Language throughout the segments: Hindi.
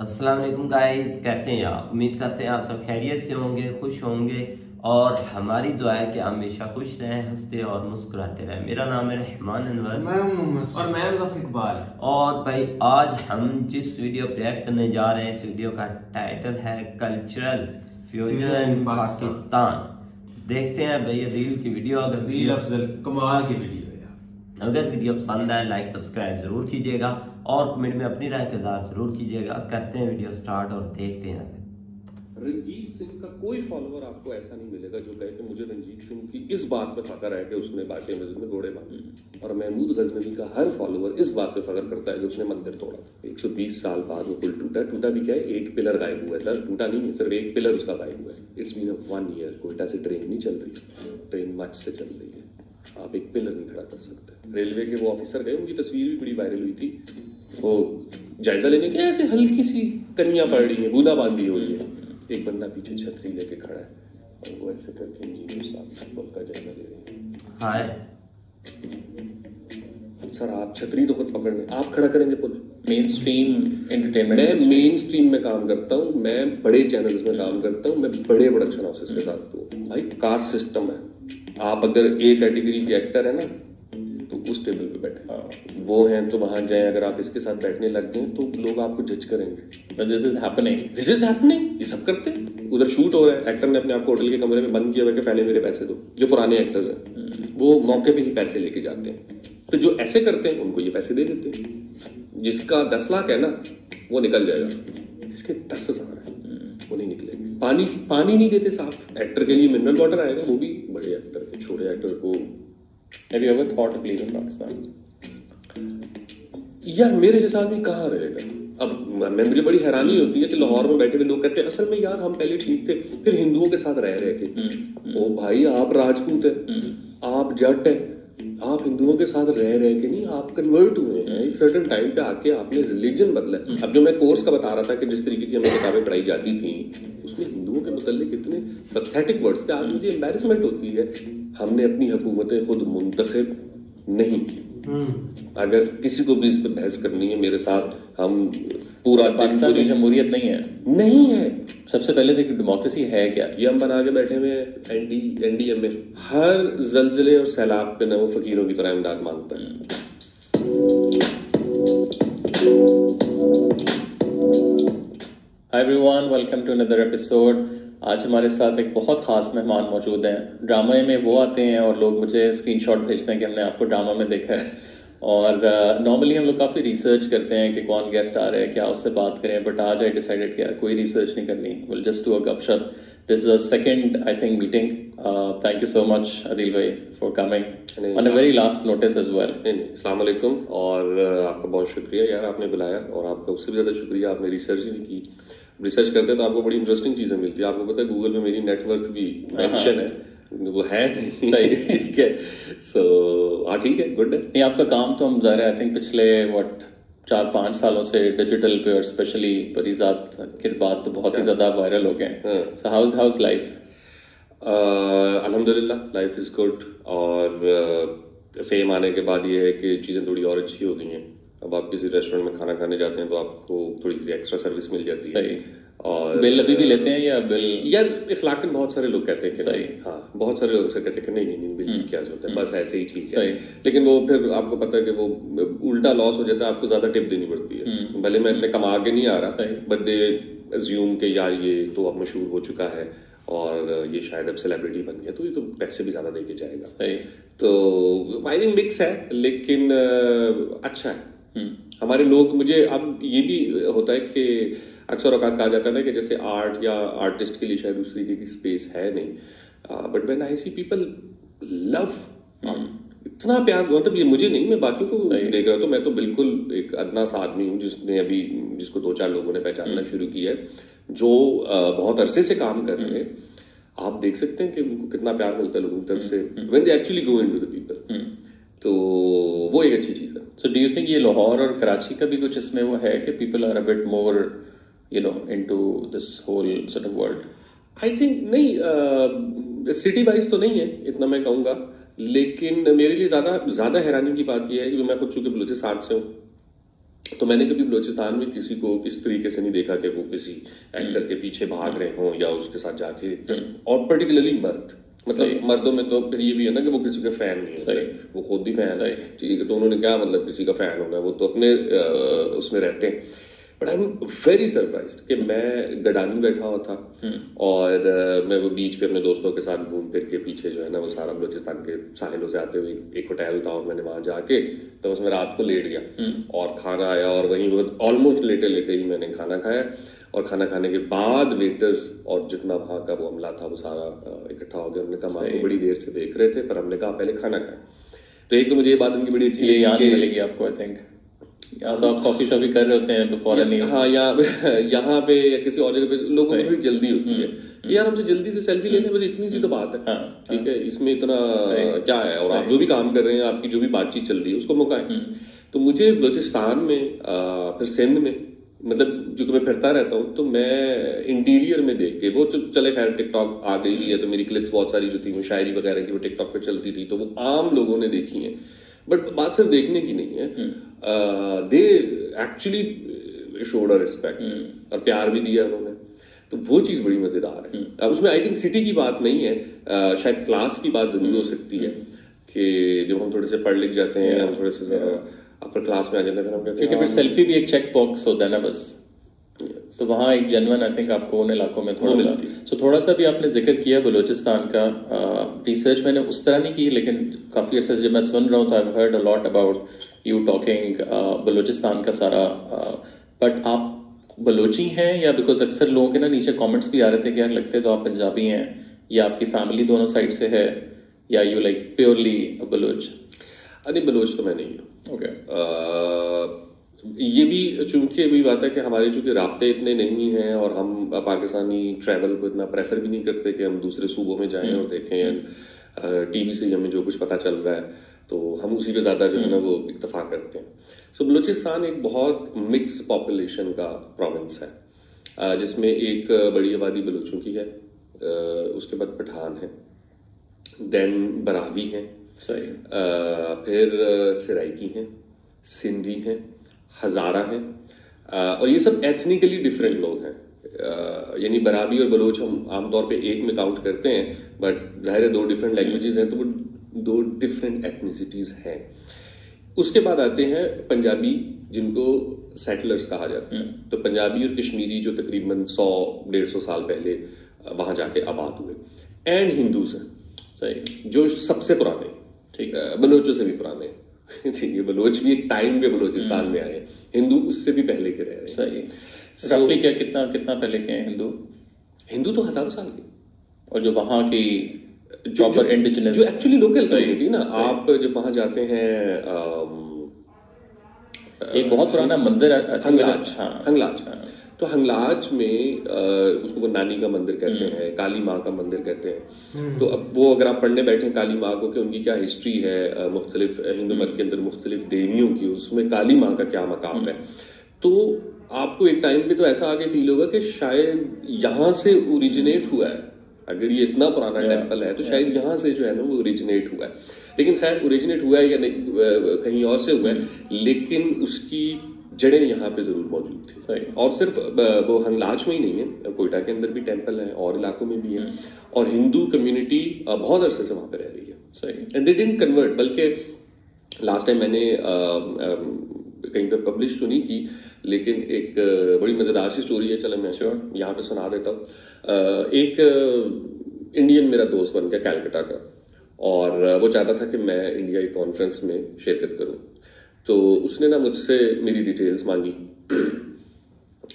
अस्सलाम वालेकुम गाइस, कैसे हैं आप? उम्मीद करते हैं आप सब खैरियत से होंगे, खुश होंगे और हमारी दुआ है कि आप हमेशा खुश रहें, हंसते और मुस्कुराते रहें। मेरा नाम है रहमान अनवर और मैं ज़फ़र इकबाल। और भाई आज हम जिस वीडियो रिएक्ट करने जा रहे हैं, इस वीडियो का टाइटल है कल्चरल फ्यूजन पाकिस्तान। देखते हैं भाई रील की वीडियो। अगर रील अफजल कमाल की वीडियो है यार। अगर वीडियो पसंद आए लाइक सब्सक्राइब जरूर कीजिएगा और कमेंट में अपनी राय का इज़हार जरूर कीजिएगा। करते हैं वीडियो स्टार्ट और देखते हैं। रंजीत सिंह का कोई फॉलोअर आपको ऐसा नहीं मिलेगा जो कहे कि मुझे रंजीत सिंह की इस बात पे फख्र है कि उसने बाटे मस्जिद में घोड़े बांधे, और महमूद गजनवी का हर फॉलोअर इस बात पे फख्र करता है कि उसने मंदिर तोड़ा था। 120 साल बाद वो पुल टूटा भी क्या है, एक पिलर गायब हुआ है सर, टूटा नहीं है, सिर्फ एक पिलर उसका गायब हुआ है। इट्स बीन 1 ईयर कोयटा से ट्रेन नहीं चल रही, ट्रेन मच से चल रही है, आप एक पिलर नहीं खड़ा कर सकते। रेलवे के वो ऑफिसर गए, उनकी तस्वीर भी बड़ी वायरल हुई थी, वो जायजा लेने के ऐसे हल्की सी कनियां पड़ रही है, बूंदाबांदी हो रही है, एक बंदा पीछे छतरी लेके खड़ा है और वो ऐसे करके इंजीनियर साहब पुल का जायजा ले रहे हैं। हाय सर, आप छतरी तो खुद पकड़ लें, आप खड़ा करेंगे पुल? मेन स्ट्रीम एंटरटेनमेंट, मैं मेन स्ट्रीम में काम करता हूँ, मैं बड़े चैनल्स में काम करता हूँ, मैं बड़े प्रोडक्शन हाउसेस के साथ हूँ। भाई कास्ट सिस्टम है, आप अगर ए कैटेगरी के एक्टर है ना तो उस टेबल पे बैठे, वो हैं तो वहां जाएं। अगर आप इसके साथ बैठने लग गए तो लोग आपको जज करेंगे। but this is happening, ये सब करते हैं। उधर शूट हो रहा है, एक्टर ने अपने आप को होटल के कमरे में बंद किया हुआ है कि पहले मेरे पैसे दो। जो पुराने एक्टर्स हैं वो मौके पे ही पैसे लेके जाते हैं, तो जो ऐसे करते हैं उनको ये पैसे दे देते हैं। जिसका 10 लाख है ना वो निकल जाएगा, जिसके 10,000 है वो नहीं निकलेगा। पानी नहीं देते साफ। एक्टर के लिए मिनरल वाटर आएगा, वो भी बड़े एक्टर के, छोटे एक्टर को। have you ever thought of leaving Pakistan? यार मेरे जैसा आदमी कहाँ रहेगा? अब मुझे बड़ी हैरानी होती है कि लाहौर में बैठे हुए लोग कहते हैं असल में यार हम पहले ठीक थे, फिर हिंदुओं के साथ रह के। ओ भाई, आप राजपूत है, आप जट है, आप हिंदुओं के साथ रह के नहीं, आप कन्वर्ट हुए हैं। एक सर्टेन टाइम पे आके आपने रिलीजन बदला। अब जो मैं कोर्स का बता रहा था कि जिस तरीके की हमें किताबें पढ़ाई जाती थी उसमें हिंदुओं के मुताल्लिक कितने पैथेटिक वर्ड्स थे, आज मुझे एम्बैरेसमेंट होती है। हमने अपनी हुकूमतें खुद मुंतखब नहीं की। अगर किसी को भी इस पे बहस करनी है मेरे साथ, हम पूरा पाकिस्तान की जमहूरियत नहीं है। सबसे पहले तो डेमोक्रेसी है क्या? ये हम बना के बैठे हुए एनडीएम में हर जलजले और सैलाब पे ना वो फकीरों की तरह इमदाद मांगता है। Hi everyone, welcome to another episode. आज हमारे साथ एक बहुत खास मेहमान मौजूद हैं। ड्रामा में वो आते हैं और लोग मुझे स्क्रीनशॉट भेजते हैं कि हमने आपको ड्रामा में देखा है। और नॉर्मली हम लोग काफ़ी रिसर्च करते हैं कि कौन गेस्ट आ रहे हैं, क्या उससे बात करें, बट आज आई डिसाइडेड कि यार कोई रिसर्च नहीं करनी, विल जस्ट डू अ गपशप। This is a second I think meeting. Thank you so much Adil भाई for coming on a very last notice as well. अस्सलाम वालेकुम, और आपका बहुत शुक्रिया यार, आपने बुलाया, और आपका उससे भी ज़्यादा शुक्रिया आपने रिसर्च भी की। रिसर्च करते तो आपको बड़ी इंटरेस्टिंग चीज़ें मिलती है। आपको पता है गूगल में मेरी नेटवर्थ भी मेंशन है, वो है नहीं। ठीक है, सो हाँ ठीक है, गुड है। नहीं, आपका काम तो हम ज़ाहिर है आई थिंक पिछले 4-5 सालों से डिजिटल पे और स्पेशली परिजात के बाद तो बहुत ही ज़्यादा वायरल हो गए। So how is life? अल्हम्दुलिल्लाह लाइफ इज़ गुड, और फेम आने के बाद ये है कि चीज़ें थोड़ी और अच्छी हो गई हैं। अब आप किसी रेस्टोरेंट में खाना खाने जाते हैं तो आपको थोड़ी सी एक्स्ट्रा सर्विस मिल जाती है। और बिल अभी भी लेते हैं या बिल? यार इखलाकन बहुत सारे लोग कहते हैं कि सही, हाँ, बहुत सारे लोग से कहते हैं कि नहीं बिल की क्या जरूरत है, बस ऐसे ही ठीक है। लेकिन वो फिर आपको पता है कि वो उल्टा लॉस हो जाता है, आपको ज्यादा टिप देनी पड़ती है। भले मैं इतने कमा के नहीं आ रहा, बट दे अज्यूम के यार ये तो अब मशहूर हो चुका है और ये शायद अब सेलिब्रिटी बन गया तो ये तो पैसे भी ज्यादा दे के जाएगा। तो आई थिंक मिक्स है, लेकिन अच्छा है। हमारे लोग, मुझे अब ये भी होता है कि अक्सर औकात कहा जाता है ना कि जैसे आर्ट या आर्टिस्ट के लिए शायद उस तरीके की स्पेस है नहीं, but when I see people love, इतना प्यार, मतलब ये मुझे नहीं, मैं बाकी को देख रहा हूँ तो मैं तो बिल्कुल एक अदना सा आदमी हूँ जिसको 2-4 लोगों ने पहचानना शुरू किया है, जो बहुत अरसे से काम कर रहे हैं। आप देख सकते हैं कि उनको कितना प्यार मिलता है लोगों की तरफ से when they actually go into the people, तो वो एक अच्छी चीज है। सो डू यू थिंक ये लाहौर और कराची का भी कुछ इसमें वो है कि people are a bit more into this whole sort of world? I think नहीं, सिटी वाइज तो नहीं है इतना मैं कहूंगा, लेकिन मेरे लिए ज्यादा हैरानी की बात यह है कि मैं खुद चूंकि बलूचिस्तान से हूँ, तो मैंने कभी बलूचिस्तान में किसी को इस तरीके से नहीं देखा कि वो किसी एक्टर के पीछे भाग रहे हों या उसके साथ जाके, और पर्टिकुलरली मर्द, मतलब मर्दों में तो फिर ये भी है ना कि वो किसी का फैन नहीं होते, वो खुद भी फैन है, ठीक है, तो उन्होंने क्या मतलब किसी का फैन होना, वो तो अपने उसमें रहते हैं। But I am very surprised कि मैं गडानी बैठा हुआ था और मैं वो बीच पे अपने दोस्तों के साथ घूम फिर के पीछे जो है ना वो सारा बलूचिस्तान के साहिलों से आते हुए एक होटल था और मैंने वहां जाके तो उसमें रात को लेट गया और खाना आया और वहीं ऑलमोस्ट लेटे लेटे ही मैंने खाना खाया, और खाना खाने के बाद वेटर्स और जितना वहां का वो अमला था वो सारा इकट्ठा हो गया। हमने कहा आपको बड़ी देर से देख रहे थे, पर हमने कहा पहले खाना खाएं। तो एक तो मुझे ये बात उनकी बड़ी अच्छी लगी आपको, आई थिंक या तो आप कॉफी शॉपी कर रहे होते हैं तो फौरन नहीं, हाँ, यहाँ पे या किसी और जगह पे लोगों को थोड़ी जल्दी होती है कि यार हमसे जल्दी से सेल्फी लेने में इतनी सी तो बात है, ठीक है, इसमें इतना क्या है, और आप जो भी काम कर रहे हैं, आपकी जो भी बातचीत चल रही है उसको मौका है। तो मुझे बलूचिस्तान में फिर सिंध में, मतलब जो मैं फिरता रहता हूँ, तो मैं इंटीरियर में देख के वो चले, खैर टिकटॉक आ गई है तो मेरी क्लिप्स बहुत सारी जो थी वो शायरी वगैरह की वो टिकटॉक पे चलती थी, तो वो आम लोगों ने देखी है, बट बात सिर्फ देखने की नहीं है, they actually showed a respect और प्यार भी दिया उन्होंने, तो वो चीज बड़ी मजेदार है। उसमें आई थिंक सिटी की बात नहीं है, शायद क्लास की बात जरूर हो सकती है कि जब हम थोड़े से पढ़ लिख जाते हैं, हम थोड़े से अपर क्लास में आ जाते हैं, फिर हम कहते हैं क्योंकि फिर सेल्फी भी एक चेक बॉक्स होता है ना बस, तो वहाँ एक जेन्युइन आई थिंक आपको उन इलाकों में थोड़ा सा भी आपने जिक्र किया बलूचिस्तान का। रिसर्च मैंने उस तरह नहीं की, लेकिन काफी अर्से से जब मैं सुन रहा हूँ तो I heard a lot about you talking Balochistan का सारा, बट आप बलोची हैं या, बिकॉज अक्सर लोगों के ना नीचे कमेंट्स भी आ रहे थे कि यार लगते तो आप पंजाबी हैं, या आपकी फैमिली दोनों साइड से है, या यू लाइक प्योरली बलोच? अरे बलोच तो मैं नहीं हूँ, ये भी चूंकि अभी बात है कि हमारे चूंकि राब्ते इतने नहीं हैं और हम पाकिस्तानी ट्रैवल को इतना प्रेफर भी नहीं करते कि हम दूसरे सूबों में जाएं और देखें, टीवी से हमें जो कुछ पता चल रहा है तो हम उसी पे ज्यादा जो है ना वो इक्तफा करते हैं। सो बलूचिस्तान एक बहुत मिक्स पॉपुलेशन का प्रोविंस है, जिसमें एक बड़ी आबादी बलूचों की है, उसके बाद पठान है, देन बरावी है, फिर सराइकी हैं, सिंधी हैं, हजारा हैं, और ये सब एथनिकली डिफरेंट लोग हैं, यानी बरावी और बलोच हम आमतौर पे एक में काउंट करते हैं, बट जाहिर है दो डिफरेंट लैंग्वेजेस हैं तो वो दो डिफरेंट एथनिसिटीज हैं। उसके बाद आते हैं पंजाबी, जिनको सेटलर्स कहा जाता है, तो पंजाबी और कश्मीरी जो तकरीबन 100-150 साल पहले वहां जाके आबाद हुए, एंड हिंदूज हैं, सही, जो सबसे पुराने, ठीक है, बलोचों से भी पुराने, ठीक है, बलोच भी एक टाइम पे बलूचिस्तान में आए, हिंदू उससे भी पहले के रह रहे हैं, सही। रफली क्या कितना पहले के हैं हिंदू तो हजारों साल के, और जो वहां की प्रॉपर इंडिजिनस जो एक्चुअली लोकल कम्युनिटी ना, आप जब वहां जाते हैं, एक बहुत पुराना मंदिर है हंगलाज, तो हंगलाज में उसको वो नानी का मंदिर कहते हैं, काली माँ का मंदिर कहते हैं, तो अब वो अगर आप पढ़ने बैठे काली माँ को कि उनकी क्या हिस्ट्री है, मुख्तलिफ हिंदू मत के अंदर मुख्तलिफ देवियों की, उसमें काली माँ का क्या मकाम है, तो आपको एक टाइम पे तो ऐसा आगे फील होगा कि शायद यहाँ से ओरिजिनेट हुआ है, अगर ये इतना पुराना टेम्पल है तो शायद यहाँ से जो है ना वो ओरिजिनेट हुआ है, लेकिन खैर ओरिजिनेट हुआ है या नहीं कहीं और से हुआ है, लेकिन उसकी जड़ें यहाँ पे जरूर मौजूद थी। और सिर्फ वो हंगलाज में ही नहीं है, कोयटा के अंदर भी टेम्पल है और इलाकों में भी है, और हिंदू कम्युनिटी बहुत अरसे से वहां पे रह रही है, एंड दे डिडंट कन्वर्ट, बल्कि लास्ट टाइम मैंने कहीं पे पब्लिश तो नहीं की, लेकिन एक बड़ी मजेदार सी स्टोरी है, चलो मैं यहाँ पे सुना देता हूँ। एक इंडियन मेरा दोस्त बन गया कैलकटा का, और वो चाहता था कि मैं इंडिया की कॉन्फ्रेंस में शिरकत करूं, तो उसने ना मुझसे मेरी डिटेल्स मांगी।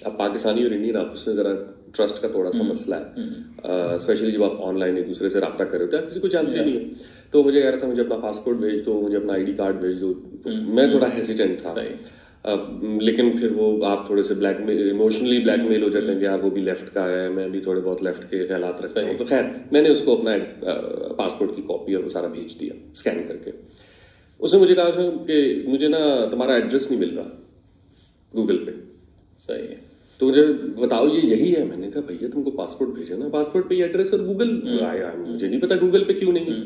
अब पाकिस्तानी और इंडियन आपस में जरा ट्रस्ट का थोड़ा सा मसला है, स्पेशली जब आप ऑनलाइन एक दूसरे से रब्ता कर रहे हो तो आप किसी को जानते नहीं है, तो मुझे कह रहा था मुझे अपना पासपोर्ट भेज दो, मुझे अपना आईडी कार्ड भेज दो, मैं थोड़ा हेसिटेंट था, लेकिन फिर वो आप थोड़े से इमोशनली ब्लैकमेल हो जाते हैं कि यार वो भी लेफ्ट का है, मैं भी थोड़े बहुत लेफ्ट के ख्यालात रखता हूँ, तो खैर मैंने उसको अपना पासपोर्ट की कॉपी और वो सारा भेज दिया स्कैन करके। उसने मुझे कहा कि मुझे ना तुम्हारा एड्रेस नहीं मिल रहा गूगल पे, सही है, तो मुझे बताओ ये यही है। मैंने कहा भैया तुमको पासपोर्ट भेजा ना, पासपोर्ट पे ये एड्रेस और गूगल आया, मुझे नहीं पता गूगल पे क्यों नहीं है।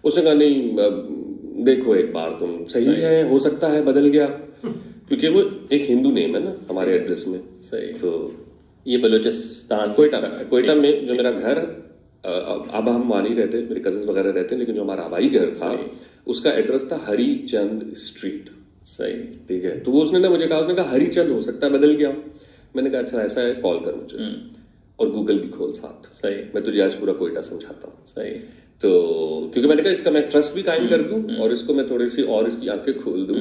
उसने कहा नहीं देखो एक बार तुम, सही है हो सकता है बदल गया, क्योंकि वो एक हिंदू नेम है ना हमारे एड्रेस में। सही। तो ये बलूचिस्तान कोयटा में जो मेरा घर, अब हम वहां नहीं रहते, मेरे कजिन्स वगैरह रहते हैं, लेकिन जो हमारा हवाई घर था उसका एड्रेस था हरिचंद स्ट्रीट। सही, ठीक है। तो वो उसने ना मुझे कहा, उसने कहा हरिचंद हो सकता है बदल गया। मैंने कहा अच्छा ऐसा है, कॉल कर मुझे और गूगल भी खोल साथ। सही, मैं तुझे आज पूरा कोयटा समझाता हूँ। सही। तो क्योंकि मैंने कहा इसका मैं ट्रस्ट भी कायम कर दूं और इसको मैं थोड़ी सी और इसकी आंखें खोल दूं।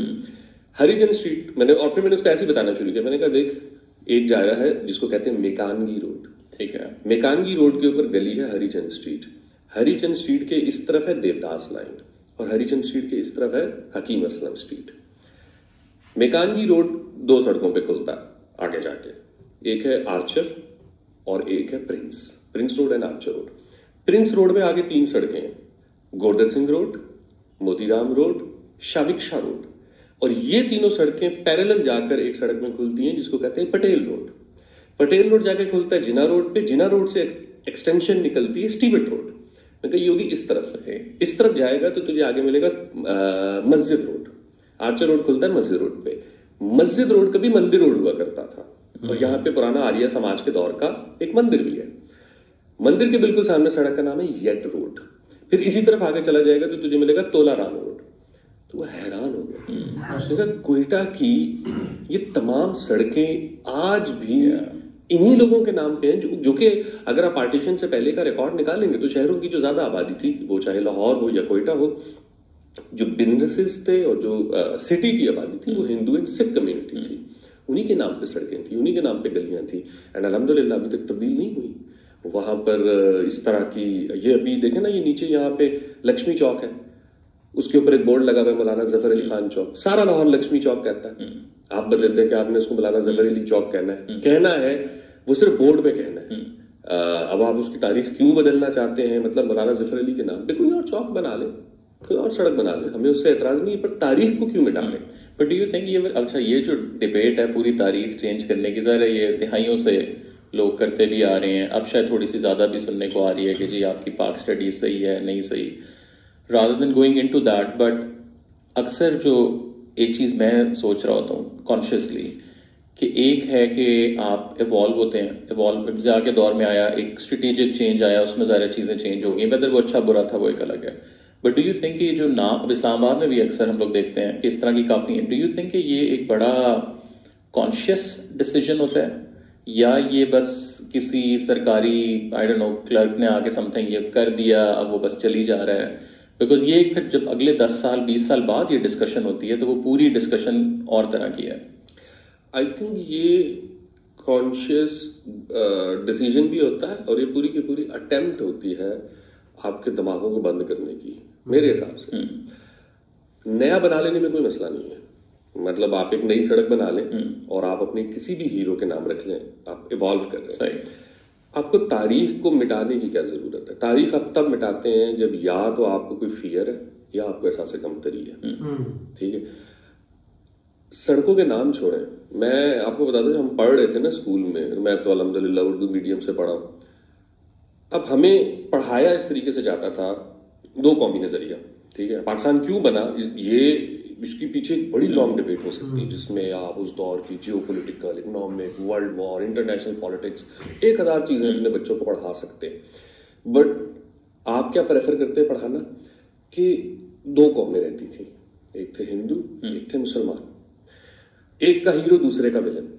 हरिजन स्ट्रीट मैंने, और फिर मैंने उसको ऐसे ही बताना शुरू किया। मैंने कहा देख एक जा रहा है जिसको कहते हैं मेकानगी रोड, ठीक है। मेकानगी रोड के ऊपर गली है हरिचंद स्ट्रीट। हरिचंद स्ट्रीट के इस तरफ है देवदास लाइन और हरिचंद स्ट्रीट के इस तरफ है हकीम असलम स्ट्रीट। मेकानगी रोड 2 सड़कों पे खुलता है आगे जाके, एक है आर्चर और एक है Prince Road and Archer Road. Prince Road में आगे 3 सड़कें हैं, Govardhan Singh Road, Motiram Road, Shaviksha Road, और ये तीनों सड़कें पैरेलल जाकर एक सड़क में खुलती हैं जिसको कहते हैं पटेल रोड। पटेल रोड जाके खुलता है जिना रोड पे, जिना रोड से एक्सटेंशन निकलती है स्टीवेट रोड। मैं कहा योगी इस तरफ से, इस तरफ जाएगा तो तुझे आगे मिलेगा मस्जिद रोड। आर्चर रोड खुलता है मस्जिद रोड पे। मस्जिद रोड कभी मंदिर रोड हुआ करता था और यहाँ पे पुराना आर्य समाज के दौर का एक मंदिर भी है। मंदिर के बिल्कुल सामने सड़क का नाम है येट रोड। फिर इसी तरफ आगे चला जाएगा तो तुझे मिलेगा तोलाराम रोड। तो वो हैरान हो गया, उसने कहा कोयटा की ये तमाम सड़कें आज भी इन्हीं लोगों के नाम पे हैं, जो कि अगर आप पार्टीशन से पहले का रिकॉर्ड निकालेंगे तो शहरों की जो ज्यादा आबादी थी, वो चाहे लाहौर हो या कोयटा हो, जो बिजनेसेस थे और जो सिटी की आबादी थी वो हिंदू एंड सिख कम्युनिटी थी। उन्हीं के नाम पे सड़कें थी, उन्हीं के नाम पे गलियां थी एंड अल्हम्दुलिल्लाह अभी तक तब्दील नहीं हुई। वहां पर इस तरह की, ये अभी देखें ना, ये नीचे यहाँ पे लक्ष्मी चौक है, उसके ऊपर एक बोर्ड लगा हुआ है मौलाना जफर अली खान चौक। सारा लाहौर लक्ष्मी चौक कहता है। आप बजट दें कि आपने उसको मौलाना जफर अली चौक कहना है, वो सिर्फ बोर्ड पे कहना है। अब आप उसकी तारीख क्यों बदलना चाहते हैं, मतलब मौलाना जफर अली के नाम पे कोई और चौक बना ले, कोई और सड़क बना ले, हमें उससे एतराज नहीं है, पर तारीख को क्यों मिटा रहे। बट डू यू थिंक ये, अच्छा ये जो डिबेट है पूरी तारीख चेंज करने की, ज़रा ये तिहाइयों से लोग करते भी आ रहे हैं, अब शायद थोड़ी सी ज़्यादा भी सुनने को आ रही है कि जी आपकी पाक स्टडीज सही है नहीं सही, rather than going into that, but अक्सर जो एक चीज़ मैं सोच रहा होता हूँ कॉन्शियसली कि एक है कि आप इवॉल्व होते हैं, इवॉल्व जाके दौर में आया, एक स्ट्रेटेजिक चेंज आया, उसमें ज़्यादा चीज़ें चेंज हो गई, वेदर वो अच्छा बुरा था वो एक अलग है। बट डू यू थिंक ये जो नाम अब इस्लामाबाद में भी अक्सर हम लोग देखते हैं कि इस तरह की काफ़ी हैं, डू यू थिंक कि ये एक बड़ा कॉन्शियस डिसीजन होता है या ये बस किसी सरकारी आई डोंट नो क्लर्क ने आके समथिंग ये कर दिया अब वो बस चली जा रहा है? बिकॉज ये फिर जब अगले 10 साल 20 साल बाद ये डिस्कशन होती है तो वो पूरी डिस्कशन और तरह की है। आई थिंक ये कॉन्शियस डिसीजन भी होता है और ये पूरी की पूरी अटेम्प्ट होती है आपके दिमागों को बंद करने की, मेरे हिसाब से। नया बना लेने में कोई मसला नहीं है, मतलब आप एक नई सड़क बना लें और आप अपने किसी भी हीरो के नाम रख लें, आप इवॉल्व कर रहे हैं। आपको तारीख को मिटाने की क्या जरूरत है? तारीख आप तब मिटाते हैं जब या तो आपको कोई फियर है या आपको एहसास कमतरी है। ठीक है, सड़कों के नाम छोड़ें। मैं आपको बता दूं, हम पढ़ रहे थे ना स्कूल में, मैं तो अल्हम्दुलिल्लाह उर्दू मीडियम से पढ़ा। अब हमें पढ़ाया इस तरीके से जाता था, 2 कौमी नजरिया। ठीक है, पाकिस्तान क्यों बना, ये इसके पीछे एक बड़ी लॉन्ग डिबेट हो सकती है जिसमें आप उस दौर की geopolitical, economic, world war, international politics, 1000 चीजें अपने बच्चों को पढ़ा सकते हैं। बट आप क्या प्रेफर करते हैं पढ़ाना कि 2 कौमें रहती थी, एक थे हिंदू, एक थे मुसलमान, एक का हीरो दूसरे का विलन।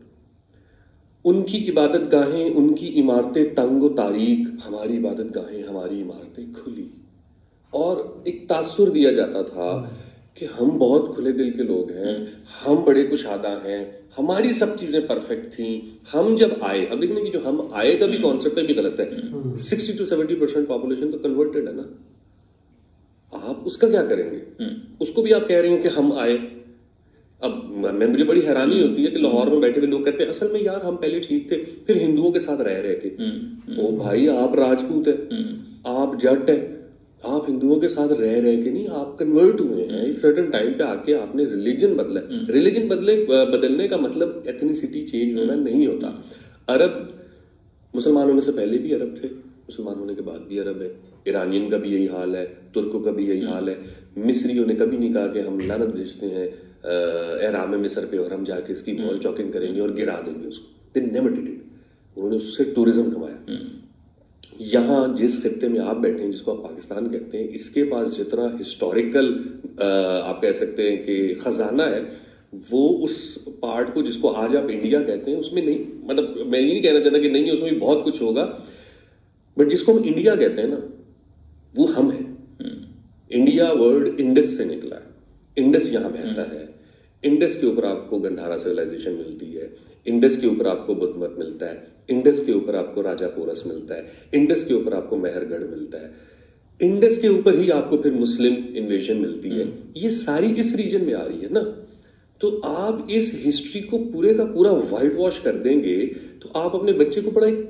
उनकी इबादत गाहें, उनकी इमारतें तंग व तारीक, हमारी इबादत गाहें, हमारी इमारतें खुली, और एक तासुर दिया जाता था कि हम बहुत खुले दिल के लोग हैं, हम बड़े कुशादा हैं, हमारी सब चीजें परफेक्ट थी। हम जब आए, अब देखने की जो हम आए का भी कॉन्सेप्ट भी गलत है। 60 to 70% पॉपुलेशन तो कन्वर्टेड है ना, आप उसका क्या करेंगे? उसको भी आप कह रहे हैं कि हम आए। अब मुझे बड़ी हैरानी होती है कि लाहौर में बैठे हुए लोग कहते हैं असल में यार हम पहले ठीक थे, फिर हिंदुओं के साथ रह के। ओ भाई, आप राजपूत है, आप जट है, आप हिंदुओं के साथ रह के नहीं, आप कन्वर्ट हुए हैं। एक सर्टेन टाइम पे आके आपने रिलीजन बदला। रिलीजन बदलने का मतलब एथनिसिटी चेंज होना नहीं होता। अरब मुसलमान होने से पहले भी अरब थे, मुसलमान होने के बाद भी अरब है। ईरानियन का भी यही हाल है, तुर्कों का भी यही हाल है। मिस्रियों ने कभी नहीं कहा कि हम लानत भेजते हैं एहराम मिस्र पे और हम जाके इसकी वॉल चॉकिंग करेंगे और गिरा देंगे उसको। They never did it. उन्होंने उससे टूरिज्म कमाया। यहाँ जिस खित्ते में आप बैठे हैं, जिसको आप पाकिस्तान कहते हैं, इसके पास जितना हिस्टोरिकल आप कह सकते हैं कि खजाना है, वो उस पार्ट को जिसको आज आप इंडिया कहते हैं उसमें नहीं। मतलब मैं ये नहीं कहना चाहता कि नहीं है, उसमें भी बहुत कुछ होगा, बट जिसको हम इंडिया कहते हैं ना, वो हम हैं। इंडिया वर्ड इंडस से निकला है। इंडस यहां बहता है। इंडस के ऊपर आपको गंधारा सिविलाइजेशन मिलती है। इंडस के ऊपर आपको बुद्ध मत मिलता है। इंडस के ऊपर आपको राजा पोरस मिलता है। इंडस के ऊपर आपको मेहरगढ़ मिलता है। इंडस के ऊपर ही आपको फिर मुस्लिम इन्वेजन मिलती है। ये सारी इस रीजन में आ रही है ना। तो आप इस हिस्ट्री को पूरे का पूरा व्हाइट वॉश कर देंगे तो आप अपने बच्चे को बड़ा एक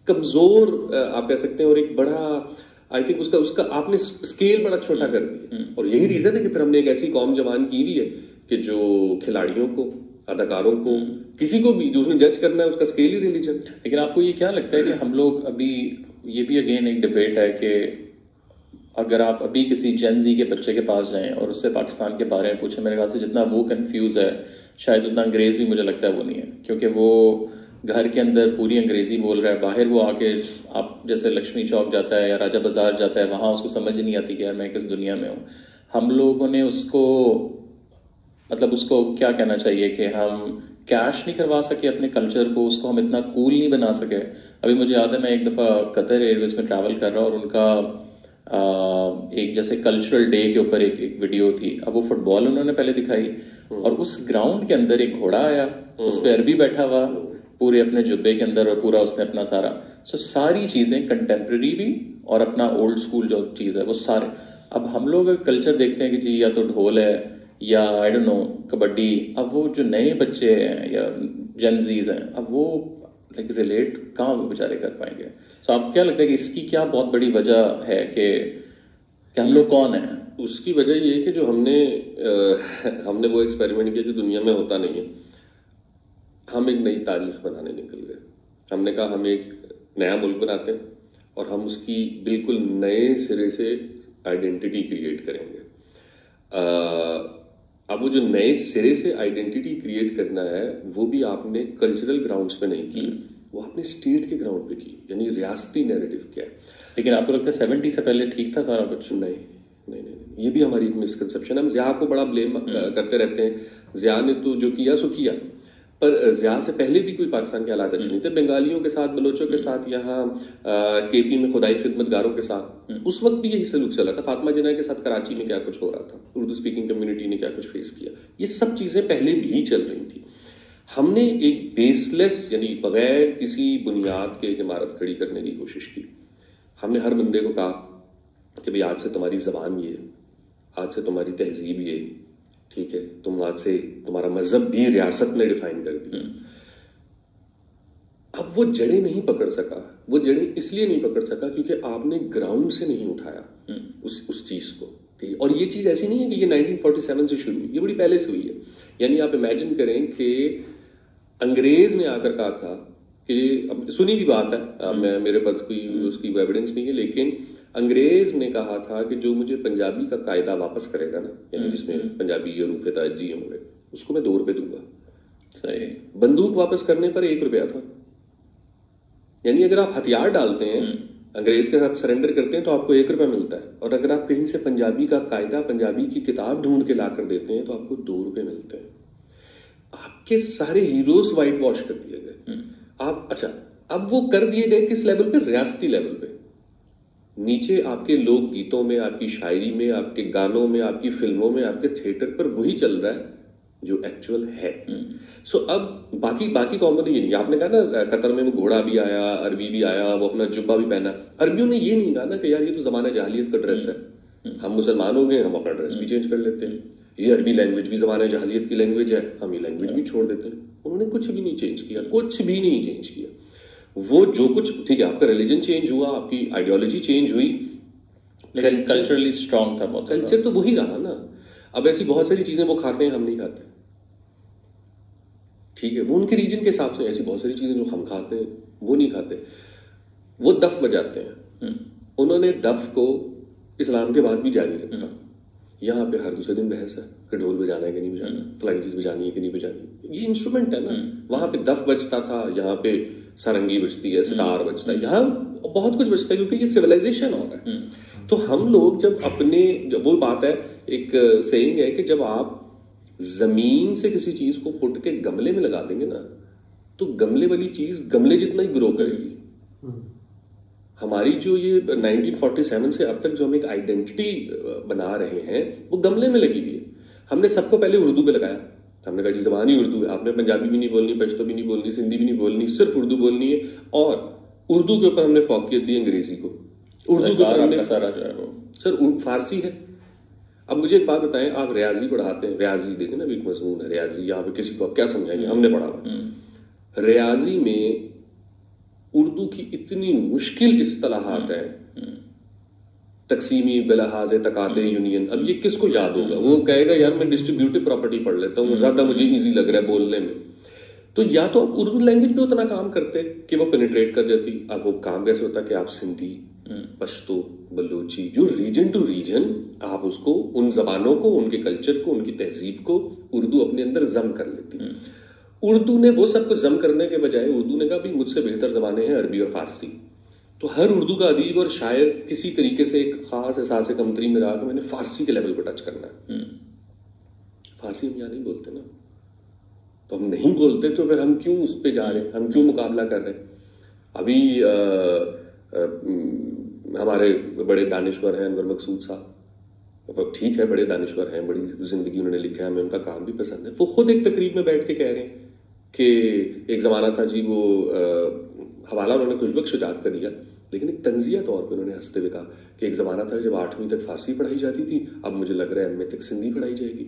कमजोर आप कह सकते हैं, और एक बड़ा आई थिंक उसका आपने स्केल बड़ा छोटा कर दिया। और यही रीजन है कि फिर हमने एक ऐसी कौम जवान की हुई है कि जो खिलाड़ियों को, अदाकारों को, किसी को भी जो उसने जज करना है, उसका स्केल ही रिलीजन। लेकिन आपको ये क्या लगता है कि हम लोग अभी, ये भी अगेन एक डिबेट है कि अगर आप अभी किसी जेन-ज़ी के बच्चे के पास जाएं और उससे पाकिस्तान के बारे में पूछें, मेरे ख्याल से जितना वो कंफ्यूज है शायद उतना अंग्रेज भी मुझे लगता है वो नहीं है, क्योंकि वो घर के अंदर पूरी अंग्रेजी बोल रहा है, बाहर वो आके आप जैसे लक्ष्मी चौक जाता है या राजा बाजार जाता है, वहां उसको समझ ही नहीं आती कि यार मैं किस दुनिया में हूँ। हम लोगों ने उसको, मतलब उसको क्या कहना चाहिए कि हम कैश नहीं करवा सके अपने कल्चर को, उसको हम इतना कूल नहीं बना सके। अभी मुझे याद है मैं एक दफ़ा कतर एयरवेज में ट्रैवल कर रहा और उनका एक जैसे कल्चरल डे के ऊपर एक वीडियो थी। अब वो फुटबॉल उन्होंने पहले दिखाई और उस ग्राउंड के अंदर एक घोड़ा आया, उस पर अरबी बैठा हुआ पूरे अपने जुब्बे के अंदर, और पूरा उसने अपना सारा सारी चीजें कंटेम्प्रेरी भी और अपना ओल्ड स्कूल जो चीज है वो सारे। अब हम लोग कल्चर देखते हैं कि जी या तो ढोल है या आई डोंट नो कबड्डी। अब वो जो नए बच्चे हैं या जेन-ज़ीज हैं, अब वो लाइक रिलेट कहाँ वो बेचारे कर पाएंगे? सो आपको क्या लगता है कि इसकी क्या बहुत बड़ी वजह है कि हम लोग कौन है? उसकी वजह ये है कि जो हमने वो एक्सपेरिमेंट किया जो दुनिया में होता नहीं है। हम एक नई तारीख बनाने निकल गए। हमने कहा हम एक नया मुल्क बनाते हैं और हम उसकी बिल्कुल नए सिरे से आइडेंटिटी क्रिएट करेंगे। अब वो जो नए सिरे से आइडेंटिटी क्रिएट करना है वो भी आपने कल्चरल ग्राउंड्स पे नहीं की, वो आपने स्टेट के ग्राउंड पे की, यानी रियासती नैरेटिव किया। लेकिन आपको लगता है 70 से पहले ठीक था सारा कुछ? नहीं, ये भी हमारी एक मिसकंसेप्शन है। हम ज़िया को बड़ा ब्लेम करते रहते हैं, ज़िया ने तो जो किया सो किया, पर ज़िया से पहले भी कोई पाकिस्तान के हालात अच्छे नहीं थे। बंगालियों के साथ, बलोचों के साथ, यहाँ केपी में खुदाई खिदमतगारों के साथ उस वक्त भी यही सलूक चला था। फातिमा जिन्ना के साथ कराची में क्या कुछ हो रहा था, उर्दू स्पीकिंग कम्युनिटी ने क्या कुछ फेस किया, ये सब चीजें पहले भी चल रही थी। हमने एक बेसलेस यानी बगैर किसी बुनियाद के एक इमारत खड़ी करने की कोशिश की। हमने हर बंदे को कहा कि भाई आज से तुम्हारी जबान ये है, आज से तुम्हारी तहजीब ये, ठीक है, तुम आज से तुम्हारा मजहब भी रियासत ने डिफाइन कर दिया। अब वो जड़ें नहीं पकड़ सका। वो जड़ें इसलिए नहीं पकड़ सका क्योंकि आपने ग्राउंड से नहीं उठाया उस चीज को। और ये चीज ऐसी नहीं है कि ये 1947 से शुरू हुई, ये बड़ी पहले से हुई है। यानी आप इमेजिन करें कि अंग्रेज ने आकर कहा था कि, अब सुनी भी बात है, मेरे पास कोई उसकी एविडेंस नहीं है, लेकिन अंग्रेज ने कहा था कि जो मुझे पंजाबी का कायदा वापस करेगा ना, यानी जिसमें पंजाबी और रूफे ताजी होंगे, उसको मैं 2 रुपए दूंगा। सही। बंदूक वापस करने पर 1 रुपया था। यानी अगर आप हथियार डालते हैं, अंग्रेज के साथ सरेंडर करते हैं, तो आपको 1 रुपया मिलता है, और अगर आप कहीं से पंजाबी का कायदा, पंजाबी की किताब ढूंढ के ला कर देते हैं तो आपको 2 रुपए मिलते हैं। आपके सारे हीरोज व्हाइट वॉश कर दिए गए। आप अच्छा, अब वो कर दिए गए किस लेवल पे? रियासती लेवल पे। नीचे आपके लोक गीतों में, आपकी शायरी में, आपके गानों में, आपकी फिल्मों में, आपके थिएटर पर वही चल रहा है जो एक्चुअल है। सो अब बाकी कॉमन ये नहीं। आपने कहा ना कतर में वो घोड़ा भी आया, अरबी भी आया, वो अपना जुब्बा भी पहना। अरबियों ने ये नहीं कहा ना कि यार ये तो जमाना जहालियत का ड्रेस है, हम मुसलमान हो गए, हम अपना ड्रेस भी चेंज कर लेते हैं, ये अरबी लैंग्वेज भी जमाना जहालियत की लैंग्वेज है, हम ये लैंग्वेज भी छोड़ देते हैं। उन्होंने कुछ भी नहीं चेंज किया, कुछ भी नहीं चेंज किया। वो जो कुछ, ठीक है, आपका रिलीजन चेंज हुआ, आपकी आइडियोलॉजी चेंज हुई, लेकिन कल्चरली स्ट्रांग था बहुत। कल्चर तो वही रहा ना। अब ऐसी बहुत सारी चीजें वो खाते हैं, हम नहीं खाते, ठीक है, वो उनके रीजन के हिसाब से, ऐसी बहुत सारी चीजें जो हम खाते हैं वो नहीं खाते। वो दफ बजाते हैं, उन्होंने दफ को इस्लाम के बाद भी जारी रखा। यहाँ पे हर दूसरे दिन बहस है कि ढोल बजाना है कि नहीं बजाना, फलानी चीज बजानी है कि नहीं बजानी, ये इंस्ट्रूमेंट है ना। वहां पे दफ बजता था, यहाँ पे सारंगी बजती है, सितार बजता है, यहाँ बहुत कुछ बजता है, क्योंकि ये सिविलाइजेशन हो रहा है। तो हम लोग जब अपने, वो बात है, एक सेइंग है कि जब आप जमीन से किसी चीज को पुट के गमले में लगा देंगे ना, तो गमले वाली चीज गमले जितना ही ग्रो करेगी। हमारी जो ये 1947 से अब तक जो हम एक आइडेंटिटी बना रहे हैं, वो गमले में लगी हुई है। हमने सबको पहले उर्दू पे लगाया, हमने कहा जी जबान ही उर्दू है, आपने पंजाबी भी नहीं बोलनी, पश्तो भी नहीं बोलनी, सिंधी भी नहीं बोलनी, सिर्फ उर्दू बोलनी है। और उर्दू के ऊपर हमने फौकियत दी अंग्रेजी को, उर्दू के ऊपर हमने सारा जो है वो सर फारसी है। अब मुझे एक बात बताएं, आप रियाजी पढ़ाते हैं, रियाजी देखें ना, एक मजमून है रियाजी, यहाँ पे किसी को आप क्या समझाएंगे, हमने पढ़ा हुआ। रियाजी में उर्दू की इतनी मुश्किल इस्तिलाहात है, तकसीमी, बिलहाज तकाते, यूनियन। अब ये किसको याद होगा? वो कहेगा यार मैं डिस्ट्रीब्यूटिव प्रॉपर्टी पढ़ लेता हूँ, ज्यादा मुझे इजी लग रहा है बोलने में। तो या तो आप उर्दू लैंग्वेज पे उतना काम करते कि वो पेनिट्रेट कर जाती। अब वो काम कैसे होता कि आप सिंधी, पश्तो, बलूची, जो रीजन टू रीजन आप उसको, उन जबानों को, उनके कल्चर को, उनकी तहजीब को उर्दू अपने अंदर जम कर लेती। उर्दू ने वो सब कुछ जम करने के बजाय उर्दू ने कहा भी मुझसे बेहतर जबानें हैं अरबी और फारसी। तो हर उर्दू का अदीब और शायर किसी तरीके से एक खास एहसास से कमतरी में रहा कि मैंने फारसी के लेवल पर टच करना है। फारसी हम यहाँ नहीं बोलते ना, तो हम नहीं बोलते तो फिर हम क्यों उस पर जा रहे हैं, हम क्यों मुकाबला कर रहे हैं? अभी हमारे बड़े दानिश्वर हैं अनवर मकसूद साहब, ठीक है बड़े दानिश्वर हैं, बड़ी जिंदगी उन्होंने लिखा है, हमें उनका काम भी पसंद है। वो खुद एक तकरीब में बैठ के कह रहे हैं कि एक जमाना था जी, वो हवाला उन्होंने खुशबख्श शुजात का दिया, लेकिन एक तंजिया तौर पे उन्होंने हंसते हुए कहा कि एक जमाना था जब 8वीं तक फारसी पढ़ाई जाती थी, अब मुझे लग रहा है MA तक सिंधी पढ़ाई जाएगी।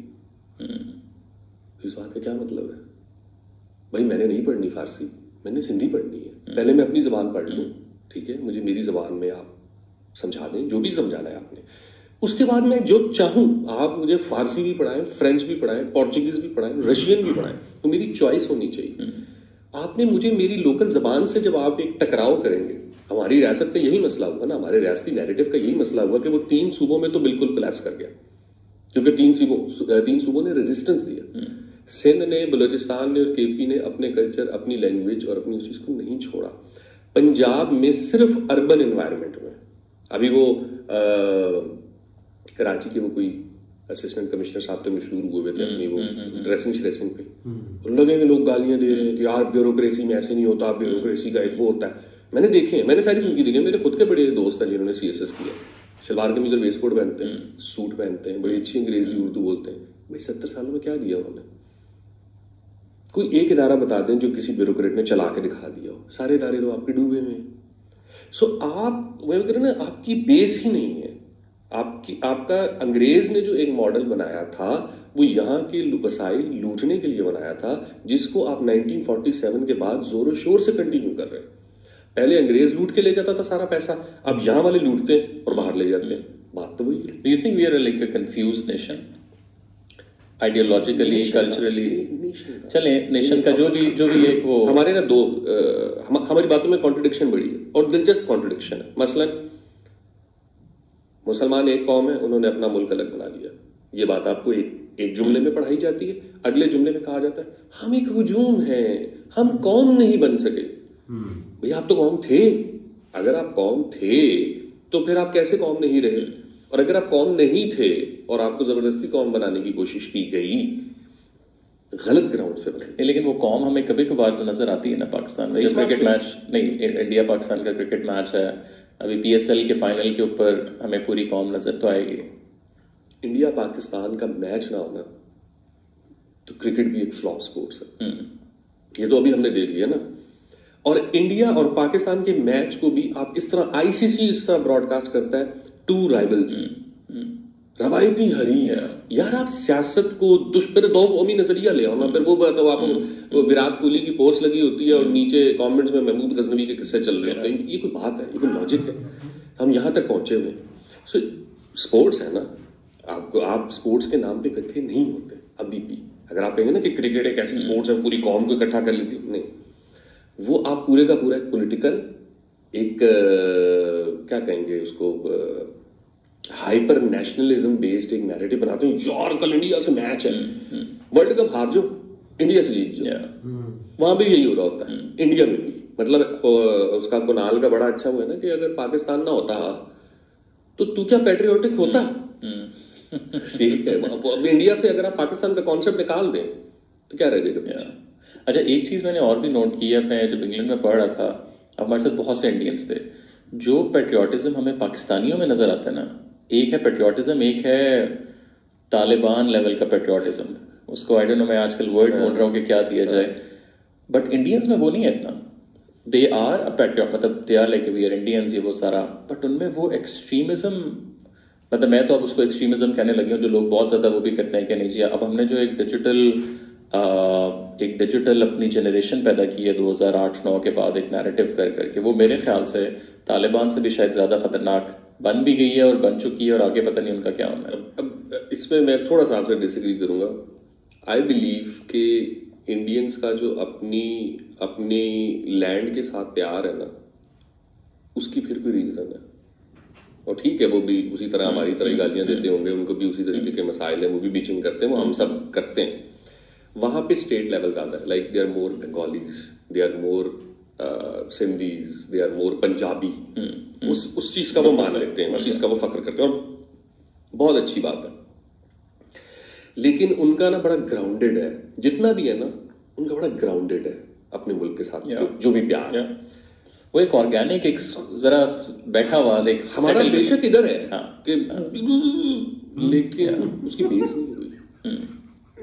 इस बात का क्या मतलब है? भाई मैंने नहीं पढ़नी फारसी, मैंने सिंधी पढ़नी है। पहले मैं अपनी जबान पढ़ लूं, ठीक है, मुझे मेरी जबान में आप समझा दें जो भी समझाना है आपने, उसके बाद मैं जो चाहूं, आप मुझे फारसी भी पढ़ाएं, फ्रेंच भी पढ़ाएं, पोर्चुगीज भी पढ़ाएं, रशियन भी पढ़ाएं, तो मेरी चॉइस होनी चाहिए। आपने मुझे मेरी लोकल जबान से जब आप एक टकराव करेंगे, हमारी रियासत का यही मसला हुआ ना, हमारे रियासती नैरेटिव का यही मसला हुआ कि वो 3 सूबों में तो बिल्कुल कोलैप्स कर गया, क्योंकि 3 सूबों ने रेजिस्टेंस दिया। सिंध ने, बलूचिस्तान ने और KP ने अपने कल्चर, अपनी लैंग्वेज और अपनी उस चीज को नहीं छोड़ा। पंजाब में सिर्फ अर्बन एनवायरनमेंट में, अभी वो कराची के वो कोई असिस्टेंट कमिश्नर साहब तो मशहूर हुए थे अपनी वो ड्रेसिंग श्रेसिंग पे, लगे लोग गालियां दे रहे हैं कि यार ब्यूरोक्रेसी में ऐसे नहीं होता, ब्यूरोक्रेसी का एक वो होता है। मैंने देखे हैं, मैंने सारी जिंदगी देखी है, मेरे खुद के बड़े दोस्त हैं जिन्होंने CSS किया, शलवार कमीज और वेस्ट कोट पहनते हैं, सूट पहनते हैं, बड़ी अच्छी अंग्रेजी उर्दू बोलते हैं। भाई 70 सालों में क्या दिया उन्होंने? कोई एक इदारा बता दें जो किसी ब्यूरोक्रेट ने चला के दिखा दिया हो, सारे इदारे तो आपके डूबे हुए हैं। सो आप वो कह रहे ना, आपकी बेस ही नहीं है। आपका अंग्रेज ने जो एक मॉडल बनाया था वो यहाँ के वसाइल लूटने के लिए बनाया था, जिसको आप 1947 के बाद जोरों शोर से कंटिन्यू कर रहे हैं। पहले अंग्रेज लूट के ले जाता था सारा पैसा, अब यहाँ वाले लूटते हैं और बाहर ले जाते हैं। बात तो वही है। Do you think we are like a confused nation? Ideologically, culturally, चले नेशन का जो भी एक वो हमारे ना हमारी बातों में कॉन्ट्रडिक्शन बड़ी है और दिलचस्प कॉन्ट्रडिक्शन है। मसलन मुसलमान एक कौम है, उन्होंने अपना मुल्क अलग बना लिया। ये बात आपको एक जुमले में पढ़ाई जाती है, अगले जुमले में कहा जाता है हम एक हुजूम हैं, हम कौम नहीं बन सके। भैया आप तो कौम थे, अगर आप कौम थे तो फिर आप कैसे कौम नहीं रहे? और अगर आप कौम नहीं थे और आपको जबरदस्ती कौम बनाने की कोशिश की गई, गलत ग्राउंड पे बने। लेकिन वो कौम हमें कभी कभार तो नजर आती है ना पाकिस्तान में, जब क्रिकेट मैच नहीं, इंडिया पाकिस्तान का क्रिकेट मैच है, अभी PSL के फाइनल के ऊपर हमें पूरी कौम नजर तो आएगी। इंडिया पाकिस्तान का मैच ना होना तो क्रिकेट भी एक फ्लॉप स्पोर्ट्स है, ये तो अभी हमने देख लिया ना। और इंडिया और पाकिस्तान के मैच को भी आप इस तरह ICC इस तरह ब्रॉडकास्ट करता है, 2 राइवल्स, रवायती हरीफ। यार आप सियासत को दुश्मन 2 कौमी नजरिया ले आओ ना। फिर वो बात आप विराट कोहली की पोस्ट लगी होती है और नीचे कमेंट्स में महमूद गजनवी के किस्से चल रहे होते हैं। ये कोई बात है? ये कोई लॉजिक है? हम यहां तक पहुंचे हुए। सो स्पोर्ट्स है ना, आप स्पोर्ट्स के नाम पे इकट्ठे नहीं होते अभी भी। अगर आप कहेंगे ना कि क्रिकेट एक ऐसी स्पोर्ट्स है पूरी कौम को इकट्ठा कर लेती, नहीं, वो आप पूरे का पूरा एक पॉलिटिकल, एक क्या कहेंगे उसको, हाइपर नेशनलिज्म बेस्ड एक नैरेटिव बनाते हैं। यार कल इंडिया से मैच है, वर्ल्ड कप हार जाओ, इंडिया से जीत जाओ। वहां भी यही हो रहा होता है, इंडिया में भी। मतलब उसका कुनाल का बड़ा अच्छा हुआ है ना कि अगर पाकिस्तान ना होता तो तू क्या पैट्रियोटिक होता? ठीक है, अब इंडिया से अगर आप पाकिस्तान का कॉन्सेप्ट निकाल दें तो क्या रह जाएगा? अच्छा, एक चीज मैंने और भी नोट की है, मैं जब इंग्लैंड में पढ़ रहा था, हमारे साथ बहुत से इंडियंस थे। जो पेट्रियोटिज्म हमें पाकिस्तानियों में नजर आता है ना, एक है पेट्रियोटिज्म, एक है तालिबान लेवल का पेट्रियोटिज्म। उसको आई डोंट नो, मैं आजकल वर्ड ढूंढ रहा हूँ कि क्या दिया जाए, बट इंडियंस में वो नहीं है इतना। दे आर अ पेट्रियोट, मतलब they are like we are Indians, ये वो सारा, बट उनमें वो एक्सट्रीमिज्म, मतलब मैं तो अब उसको एक्सट्रीमिज्म कहने लगी हूँ। जो लोग बहुत ज्यादा वो भी करते हैं कि नहीं जी, अब हमने जो एक डिजिटल अपनी जनरेशन पैदा की है 2008-9 के बाद, एक नैरेटिव कर करके, वो मेरे ख्याल से तालिबान से भी शायद ज्यादा खतरनाक बन भी गई है और बन चुकी है, और आगे पता नहीं उनका क्या होना है। अब इसमें मैं थोड़ा सा आपसे डिसएग्री करूंगा। आई बिलीव कि इंडियंस का जो अपनी लैंड के साथ प्यार है ना, उसकी फिर कोई रीजन है। और ठीक है, वो भी उसी तरह हमारी तरह गालियां देते होंगे, उनको भी उसी तरीके के मसाइल हैं, वो भी बीचिंग करते हैं, वो हम सब करते हैं। वहां पे स्टेट लेवल ज्यादा है, like they are more Bengalis, they are more Sindhis, they are more Punjabi. उस चीज का वो मान लेते हैं, उस चीज का वो फख्र करते हैं, और बहुत अच्छी बात है। लेकिन उनका ना बड़ा ग्राउंडेड है, जितना भी है ना उनका बड़ा ग्राउंडेड है अपने मुल्क के साथ, जो भी प्यार है वो एक ऑर्गेनिक, एक जरा बैठा हुआ, एक हमारा बेशक इधर है कि लेकिन उसकी बेस नहीं हुई।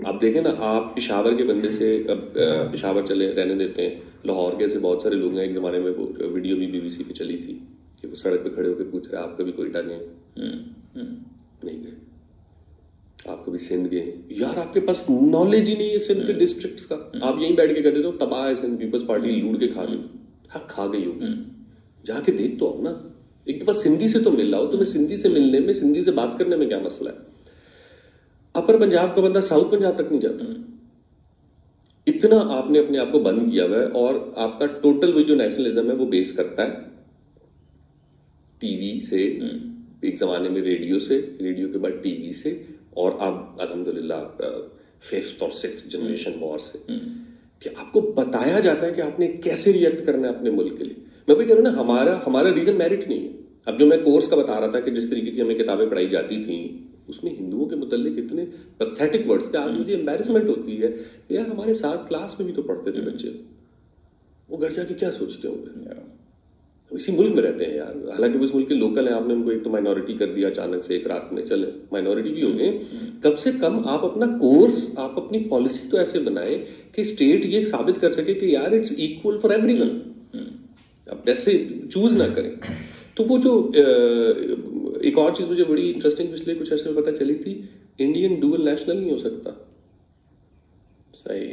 आप देखें ना, आप पेशावर के बंदे से, अब पेशावर चले रहने देते हैं, लाहौर के ऐसे बहुत सारे लोग हैं, एक जमाने में वो वीडियो भी BBC पे चली थी कि वो सड़क पे खड़े होकर पूछ रहे, आप कभी कोयटा गए? नहीं गए। आप कभी सिंध गए? यार आपके पास नॉलेज ही नहीं है सिंध के डिस्ट्रिक्ट्स का, आप यहीं बैठ के कहते हो तबाह है सिंध, पीपल्स पार्टी लूट के खा गई। हाँ, खा गई होगी, जाके देख तो आओ ना, एक दफा सिंधी से तो मिल रहा हो। तुम्हें सिंधी से मिलने में, सिंधी से बात करने में क्या मसला है? अपर पंजाब का बंदा साउथ पंजाब तक नहीं जाता। इतना आपने अपने आप को बंद किया हुआ है, और आपका टोटल वो जो नेशनलिज्म है वो बेस करता है टीवी से, एक जमाने में रेडियो से, रेडियो के बाद टीवी से, और अब अल्हम्दुलिल्लाह 5th और 6th जनरेशन वॉर से, कि आपको बताया जाता है कि आपने कैसे रिएक्ट करना है अपने मुल्क के लिए। मैं भी कह रहा हूं ना, हमारा रीजन मेरिट नहीं है। अब जो मैं कोर्स का बता रहा था कि जिस तरीके की हमें किताबें पढ़ाई जाती थी, उसमें हिंदुओं के मुतल्लिक इतने पैथेटिक वर्ड्स थे, आज मुझे एम्बैरेसमेंट होती है। यार हमारे साथ क्लास में भी तो पढ़ते थे बच्चे, वो घर जाके क्या सोचते होंगे? इसी मुल्क में रहते हैं यार, हालांकि वो इस मुल्क के लोकल हैं, आपने उनको एक तो माइनॉरिटी कर दिया अचानक से एक रात में, चले माइनॉरिटी भी हो गए। कम से कम आप अपना कोर्स, आप अपनी पॉलिसी तो ऐसे बनाए कि स्टेट ये साबित कर सके कि यार इट्स इक्वल फॉर एवरीवन, अब ऐसे चूज ना करें। तो वो जो एक और चीज मुझे बड़ी इंटरेस्टिंग पिछले कुछ अर्से में पता चली थी, इंडियन डुअल नेशनल नहीं हो सकता। सही,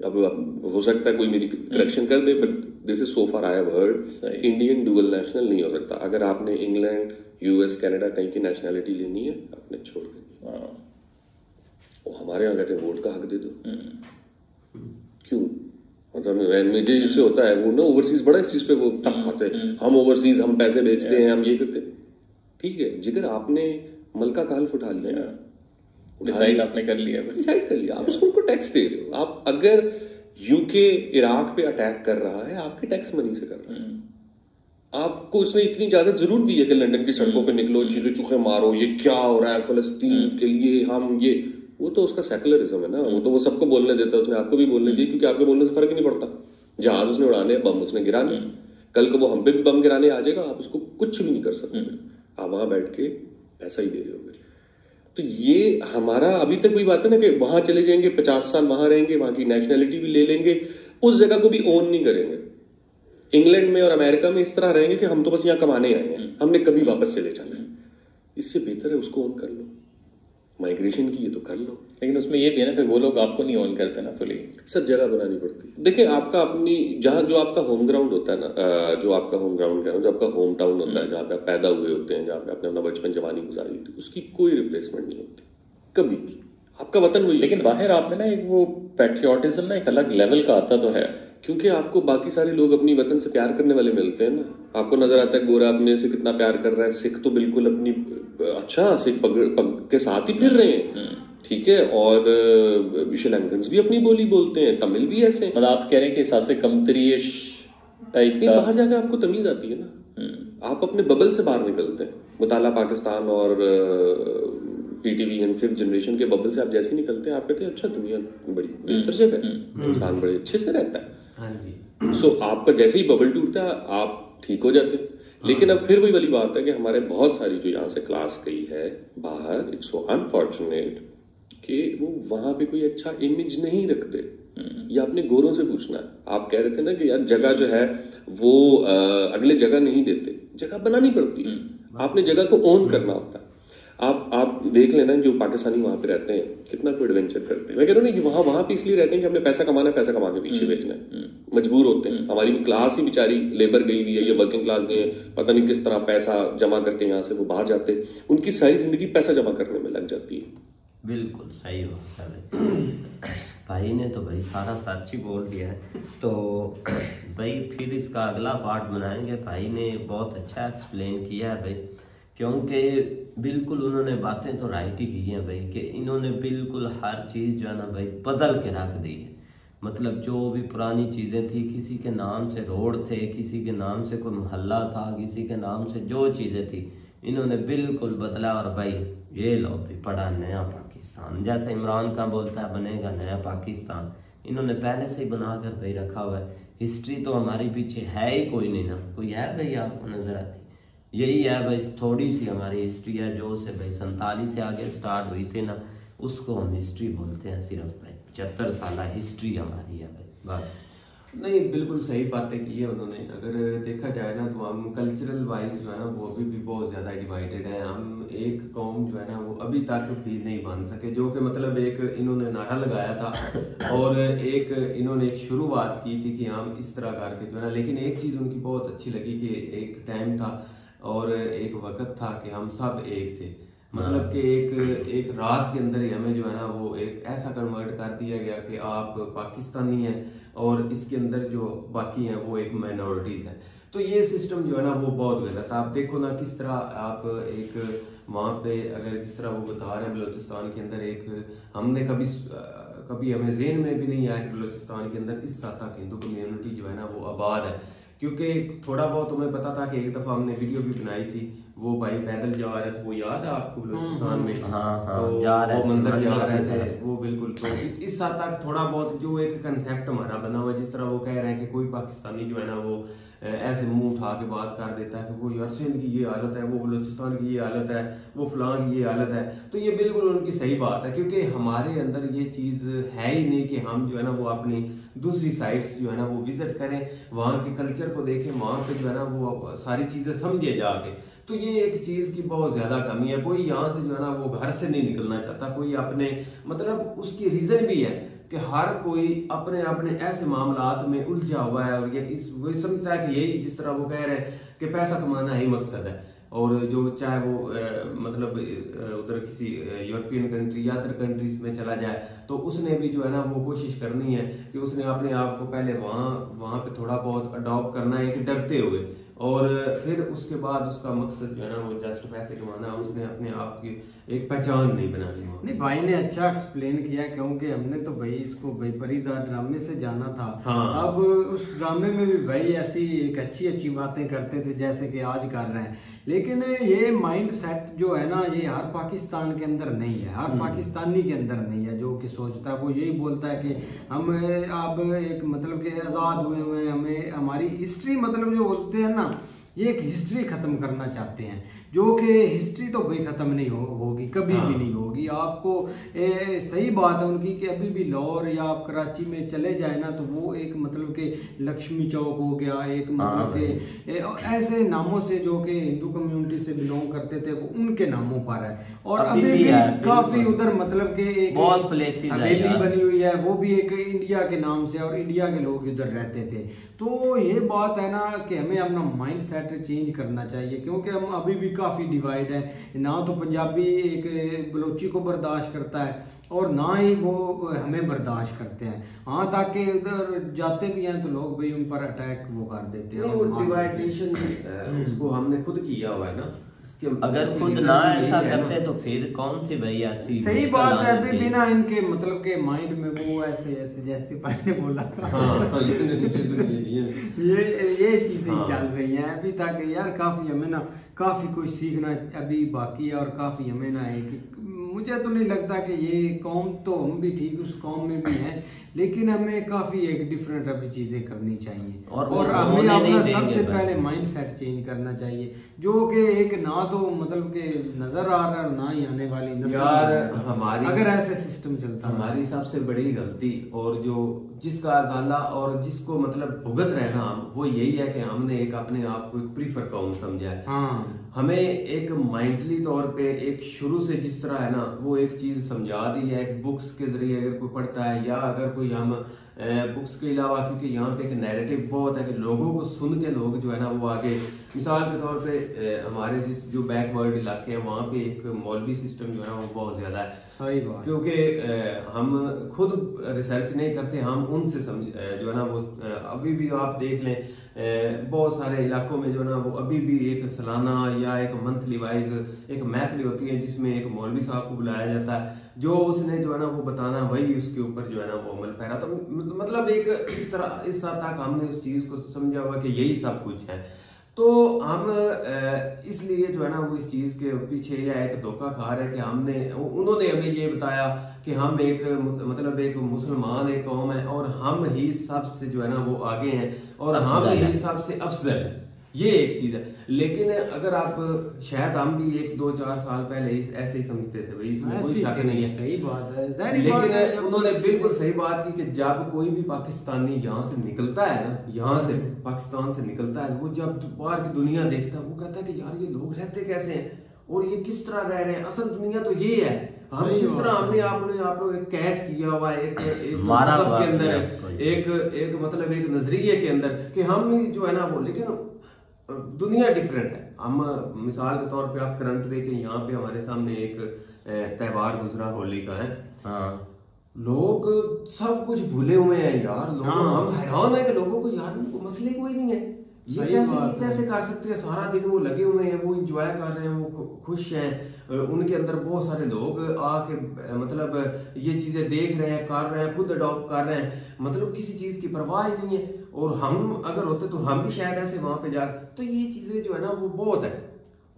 अब हो सकता है कोई मेरी करेक्शन कर दे, but this is so far I have heard, Indian dual national नहीं हो सकता। अगर आपने इंग्लैंड, US, कनाडा कहीं की नेशनैलिटी लेनी है, आपने छोड़ देनी है। और हमारे यहाँ कहते हैं वोट का हक दे दो। क्यों? मतलब मुझे इससे होता है, वो ना ओवरसीज बड़ा इस चीज पे वो तक खाते हैं, हम ओवरसीज, हम पैसे बेचते हैं, हम ये करते हैं। ठीक है, जिगर आपने मलका काल्फ उठा लिया, डिसाइड आपने कर लिया, डिसाइड कर लिया, आप उसको उनको टैक्स दे रहे हो। आप अगर UK इराक पे अटैक कर रहा है, आपके टैक्स मनी से कर रहा है। आपको उसने इतनी ज्यादा जरूरत दी है कि लंदन की सड़कों पे निकलो, चीखे चूखे मारो, ये क्या हो रहा है फलस्तीन के लिए, हम ये, वो तो उसका सेकुलरिज्म है ना, वो तो वो सबको बोलने देता है, उसने आपको भी बोलने दी, क्योंकि आपके बोलने से फर्क ही नहीं पड़ता। जहाज उसने उड़ाने, बम उसने गिराने, कल को वो हम पे भी बम गिराने आ जाएगा, आप उसको कुछ भी नहीं कर सकते। आप वहां बैठ के पैसा ही दे रहे होगे। तो ये हमारा अभी तक वही बात है ना कि वहां चले जाएंगे, 50 साल वहां रहेंगे, वहां की नेशनैलिटी भी ले लेंगे, उस जगह को भी ओन नहीं करेंगे। इंग्लैंड में और अमेरिका में इस तरह रहेंगे कि हम तो बस यहाँ कमाने आए हैं, हमने कभी वापस चले जाना है। इससे बेहतर है उसको ओन कर लो, माइग्रेशन की है तो कर लो। लेकिन उसमें ये भी है ना, फिर वो लोग आपको नहीं ओन करते ना फुली, सब जगह बनानी पड़ती है। देखिए, आपका अपनी जहाँ जो आपका होम ग्राउंड होता है ना, जो आपका होम ग्राउंड कह रहा हूँ, जो आपका होम टाउन होता है, जहाँ पे आप पैदा हुए होते हैं, जहाँ पे आपने अपना बचपन जवानी गुजारी होती है, उसकी कोई रिप्लेसमेंट नहीं होती कभी भी। आपका वतन वही। लेकिन बाहर आप में ना एक वो पैट्रियोटिज्म ना एक अलग लेवल का आता तो है, क्योंकि आपको बाकी सारे लोग अपनी वतन से प्यार करने वाले मिलते हैं ना। आपको नजर आता है गोरा अपने से कितना प्यार कर रहा है, सिख तो बिल्कुल अपनी अच्छा सिख पग के साथ ही फिर रहे हैं, ठीक है। और श्रीलंकन्स भी अपनी बोली बोलते हैं, तमिल भी ऐसे। मतलब आप कह रहे हैं कि सासे कमतरीश टाइप का बाहर जाकर आपको तमीज आती है ना, आप अपने बबल से बाहर निकलते हैं। मुताला पाकिस्तान और पीटीवी एंड फिफ्थ जनरेशन के बबल से आप जैसे निकलते हैं, आप कहते हैं अच्छा दुनिया बड़ी बेहतर जगह है, इंसान बड़े अच्छे से रहता है। हाँ जी। सो आपका जैसे ही बबल टूटता है आप ठीक हो जाते हैं। लेकिन अब फिर वही वाली बात है कि हमारे बहुत सारी जो यहाँ से क्लास गई है बाहर, इट्स सो अनफॉर्चुनेट कि वो वहां पे कोई अच्छा इमेज नहीं रखते। ये आपने गोरों से पूछना है। आप कह रहे थे ना कि यार जगह जो है वो अगले जगह नहीं देते, जगह बनानी पड़ती है। आपने जगह को ओन करना होता है। आप देख लेना जो पाकिस्तानी वहां पे रहते हैं कितना कोई एडवेंचर करते हैं। मैं कह रहा हूँ ना कि वहां पे इसलिए रहते हैं कि हमने पैसा कमाना है, पैसा कमा के पीछे भेजना है, मजबूर होते हैं। हमारी वो क्लास ही बेचारी लेबर गई हुई है या वर्किंग क्लास गए हैं, पता नहीं किस तरह पैसा जमा करके यहाँ से वो बाहर जाते हैं, उनकी सारी जिंदगी पैसा जमा करने में लग जाती है। बिल्कुल सही बात है भाई ने तो भाई सारा सच ही बोल दिया है। तो भाई फिर इसका अगला पार्ट बनाएंगे। भाई ने बहुत अच्छा एक्सप्लेन किया है भाई, क्योंकि बिल्कुल उन्होंने बातें तो राइट ही की हैं भाई, कि इन्होंने बिल्कुल हर चीज़ जो है ना भाई बदल के रख दी है। मतलब जो भी पुरानी चीज़ें थी, किसी के नाम से रोड थे, किसी के नाम से कोई मोहल्ला था, किसी के नाम से जो चीज़ें थी इन्होंने बिल्कुल बदला। और भाई ये लो भी पड़ा नया पाकिस्तान, जैसे इमरान खान बोलता है बनेगा नया पाकिस्तान, इन्होंने पहले से ही बना कर भाई रखा हुआ है। हिस्ट्री तो हमारी पीछे है ही कोई नहीं ना, कोई है भाई आपको नजर आती? यही है भाई, थोड़ी सी हमारी हिस्ट्री है जो से भाई 47 से आगे स्टार्ट हुई थी ना, उसको हम हिस्ट्री बोलते हैं। सिर्फ भाई 75 साल हिस्ट्री हमारी है भाई, बस। नहीं, बिल्कुल सही बातें की है उन्होंने। अगर देखा जाए ना तो हम कल्चरल वाइज जो है ना वो अभी भी बहुत ज़्यादा डिवाइडेड है। हम एक कौम जो है ना वो अभी तक भी नहीं बन सके, जो कि मतलब एक इन्होंने नारा लगाया था और एक इन्होंने एक शुरुआत की थी कि हम इस तरह करके जो है ना। लेकिन एक चीज़ उनकी बहुत अच्छी लगी कि एक टाइम था और एक वक्त था कि हम सब एक थे। मतलब कि एक रात के अंदर ही हमें जो है ना वो एक ऐसा कन्वर्ट कर दिया गया कि आप पाकिस्तानी हैं और इसके अंदर जो बाकी हैं वो एक माइनॉरिटीज हैं। तो ये सिस्टम जो है ना वो बहुत गलत है। आप देखो ना किस तरह आप एक वहाँ पे अगर जिस तरह वो बता रहे हैं बलूचिस्तान के अंदर एक हमने कभी हमें ज़हन में भी नहीं आया कि बलूचिस्तान के अंदर इस हद तक हिंदू कम्युनिटी जो है ना वो आबाद है। क्योंकि थोड़ा बहुत हमें पता था कि एक दफा हमने वीडियो भी बनाई थी, वो भाई पैदल जा रहे थे, वो याद है आपको बलूचिस्तान में? तो जा रहे वो मंदिर जा रहे थे वो, बिल्कुल। तो इस हद तक थोड़ा बहुत जो एक कंसेप्ट हमारा बना हुआ, जिस तरह वो कह रहे हैं कि कोई पाकिस्तानी जो है ना वो ऐसे मुंह उठा के बात कर देता है कि वो यार सिंध की ये हालत है, वो बलूचिस्तान की ये हालत है, वो फलां की ये हालत है। तो ये बिल्कुल उनकी सही बात है, क्योंकि हमारे अंदर ये चीज है ही नहीं कि हम जो है ना वो अपनी दूसरी साइट्स जो है ना वो विजिट करें, वहाँ के कल्चर को देखें, वहाँ पे जो है ना वो सारी चीजें समझे जाके। तो ये एक चीज की बहुत ज्यादा कमी है। कोई यहाँ से जो है ना वो घर से नहीं निकलना चाहता, कोई अपने मतलब उसकी रीजन भी है कि हर कोई अपने अपने ऐसे मामलात में उलझा हुआ है और ये इस वो समझता है कि यही जिस तरह वो कह रहे हैं कि पैसा कमाना ही मकसद है। और जो चाहे वो मतलब उधर किसी यूरोपियन कंट्री या अदर कंट्रीज में चला जाए तो उसने भी जो है ना वो कोशिश करनी है कि उसने अपने आप को पहले वहाँ पे थोड़ा बहुत अडॉप्ट करना है, एक डरते हुए, और फिर उसके बाद उसका मकसद जो है ना वो जस्ट पैसे कमाना है। उसने अपने आप की एक पहचान नहीं बनानी। नहीं, भाई ने अच्छा एक्सप्लेन किया, क्योंकि हमने तो भाई इसको भाई परिजा ड्रामे से जाना था। हाँ। अब उस ड्रामे में भी भाई ऐसी एक अच्छी बातें करते थे जैसे कि आज कर रहे हैं, लेकिन ये माइंड सेट जो है ना ये हर पाकिस्तान के अंदर नहीं है, हर पाकिस्तानी के अंदर नहीं है। जो कि सोचता है वो यही बोलता है कि हम अब एक मतलब कि आज़ाद हुए हैं, हमें हमारी हिस्ट्री मतलब जो बोलते हैं ना ये एक हिस्ट्री खत्म करना चाहते हैं, जो कि हिस्ट्री तो भाई खत्म नहीं होगी, कभी भी नहीं होगी। आपको सही बात है उनकी कि अभी भी लाहौर या आप कराची में चले जाए ना तो वो एक मतलब के लक्ष्मी चौक हो गया, एक मतलब के ऐसे नामों से जो कि हिंदू कम्युनिटी से बिलोंग करते थे वो उनके नामों पर है। और अभी भी काफी उधर मतलब के एक बहुत प्लेसेस हवेली बनी हुई है, वो भी एक इंडिया के नाम से, और इंडिया के लोग उधर रहते थे। तो ये बात है ना कि हमें अपना माइंड सेट चेंज करना चाहिए, क्योंकि हम अभी भी काफ़ी डिवाइड है ना। तो पंजाबी एक बलोची को बर्दाश्त करता है और ना ही वो हमें बर्दाश्त करते हैं। हाँ, ताकि उधर जाते भी हैं तो लोग भाई उन पर अटैक वो कर देते हैं। वो डिवाइडेशन उसको हमने खुद किया हुआ है ना, अगर खुद ना ऐसा करते तो फिर कौन सी भाई ऐसी सही बात है। अभी बिना इनके मतलब के माइंड में वो ऐसे ऐसे जैसे भाई ने बोला था ये चीजें चल रही हैं अभी तक यार। काफी हमें ना काफी कुछ सीखना अभी बाकी है, और काफी हमें ना है कि मुझे तो नहीं लगता कि ये कौम तो हम भी ठीक उस कौम में भी हैं, लेकिन हमें काफी एक डिफरेंट अभी चीजें करनी चाहिए और हमें अपना सबसे पहले माइंड सेट चेंज करना चाहिए, जो कि एक ना तो मतलब के नजर आ रहा है ना ही आने वाली यार हमारी अगर ऐसे सिस्टम चलता। हमारी सबसे बड़ी गलती और जो जिसका अजाला और जिसको मतलब भुगत रहे ना हम, वो यही है कि हमने एक अपने आप को एक प्रीफर कौम समझा है। हाँ, हमें एक माइंडली तौर पे एक शुरू से जिस तरह है ना वो एक चीज समझा दी है, एक बुक्स के जरिए अगर कोई पढ़ता है या अगर कोई हम बुक्स के अलावा, क्योंकि यहाँ पे एक नैरेटिव बहुत है कि लोगों को सुन के लोग जो है ना वो आगे, मिसाल के तौर पे हमारे जो बैकवर्ड इलाके हैं वहाँ पे एक मौलवी सिस्टम जो है ना वो बहुत ज्यादा है। सही बात। क्योंकि हम खुद रिसर्च नहीं करते, हम उनसे जो है ना वो अभी भी आप देख लें बहुत सारे इलाकों में जो है ना वो अभी भी एक सालाना या एक मंथली वाइज एक महफिल होती है जिसमें एक मौलवी साहब को बुलाया जाता है, जो उसने जो है ना वो बताना वही उसके ऊपर जो है ना वो अमल पैरा। तो मतलब एक इस तरह इस हद तक हमने उस चीज को समझा हुआ कि यही सब कुछ है। तो हम इसलिए जो है ना वो इस चीज के पीछे या एक धोखा खा रहे हैं कि उन्होंने हमें ये बताया कि हम एक मतलब एक मुसलमान एक कौम है और हम ही सबसे जो है ना वो आगे हैं और हम ही सबसे अफजल है, ये एक चीज है। लेकिन अगर आप शायद हम भी 1-2-4 साल पहले ऐसे ही समझते थे भाई, इसमें कोई शक नहीं है। सही बात है। लेकिन उन्होंने बिल्कुल सही बात की कि जब कोई भी पाकिस्तानी यहाँ से निकलता है ना, यहाँ से पाकिस्तान से निकलता है, वो जब बाहर की दुनिया देखता है वो कहता है कि यार ये लोग रहते कैसे हैं और ये किस तरह रह रहे हैं, असल दुनिया तो ये है। हम जिस तरह हमने आप लोग एक कैच किया हुआ है एक के अंदर एक मतलब एक नजरिए के अंदर कि हम जो है ना वो, लेकिन दुनिया डिफरेंट है। हम मिसाल के तौर पे आप करंट देखें, यहाँ पे हमारे सामने एक त्योहार गुजरा होली का है। हाँ, लोग सब कुछ भूले हुए हैं यार, लोग हम हैरान है कि लोगों को यार इनको मसले कोई नहीं है, ये कैसे कर सकते हैं। सारा दिन वो लगे हुए हैं, वो इंजॉय कर रहे हैं, वो खुश हैं, उनके अंदर बहुत सारे लोग आके मतलब ये चीजें देख रहे हैं, कर रहे हैं, खुद अडॉप्ट कर रहे हैं, मतलब किसी चीज की परवाह ही नहीं है। और हम अगर होते तो हम भी शायद ऐसे वहां पे जा, तो ये चीजें जो है ना वो बहुत है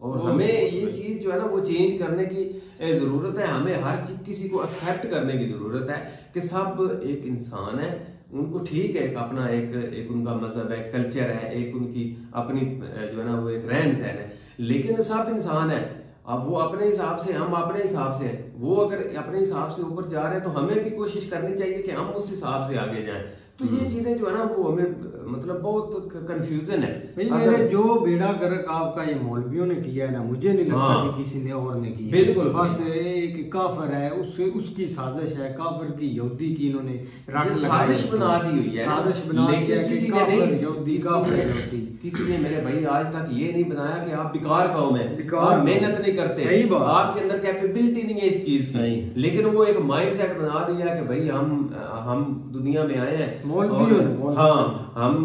और हमें ये चीज जो है ना वो चेंज करने की जरूरत है। हमें हर चीज किसी को एक्सेप्ट करने की जरूरत है कि सब एक इंसान है, उनको ठीक है अपना एक उनका मजहब है, कल्चर है, एक उनकी अपनी जो है ना वो एक रहन सहन है, लेकिन सब इंसान है। अब वो अपने हिसाब से, हम अपने हिसाब से हैं, वो अगर अपने हिसाब से ऊपर जा रहे हैं तो हमें भी कोशिश करनी चाहिए कि हम उस हिसाब से आगे जाएं। तो ये चीजें जो है ना वो हमें मतलब बहुत कंफ्यूजन है। मेरे जो बेड़ा गर्क आपका ये मौलवियों ने किया है ना, मुझे नहीं लगता कि किसी ने और ने किया। बिल्कुल, बस एक काफर है, उसकी साजिश है, काफर की यहूदी की इन्होंने साजिश बना दी हुई है, साजिश बना दी है किसी ने किसी ने मेरे भाई आज तक ये नहीं बनाया कि आप बेकार कौम है, आप मेहनत नहीं करते, आपके अंदर कैपेबिलिटी नहीं है इस चीज की, लेकिन वो एक माइंड सेट बना दिया कि भाई हम दुनिया में आए हैं। हाँ, हम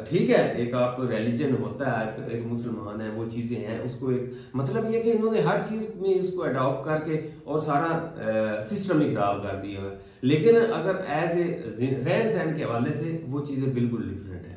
ठीक है, एक आप रिलीजन होता है, एक मुसलमान है, वो चीजें हैं, उसको एक मतलब ये कि इन्होंने हर चीज में इसको अडॉप्ट करके और सारा सिस्टम ही खराब कर दिया है। लेकिन अगर एज ए रहन सहन के हवाले से वो चीजें बिल्कुल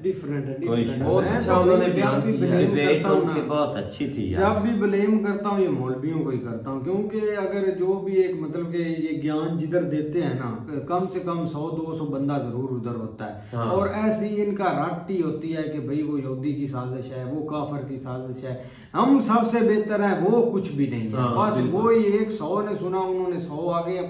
डिफरेंट है। बहुत अच्छा उन्होंने बयान किया, बहुत अच्छी थी। जब भी ब्लेम करता हूँ ये मौलवियों को ही करता हूँ, क्योंकि अगर जो भी एक मतलब के ये ज्ञान जिधर देते हैं ना, कम से कम 100-200 बंदा जरूर उधर होता है। हाँ। और ऐसी इनका रट्टी होती है कि भाई वो यहूदी की साजिश है, वो काफर की साजिश है, हम सबसे बेहतर है, वो कुछ भी नहीं है। हाँ, बस वो एक 100 ने सुना, उन्होंने 100 आगे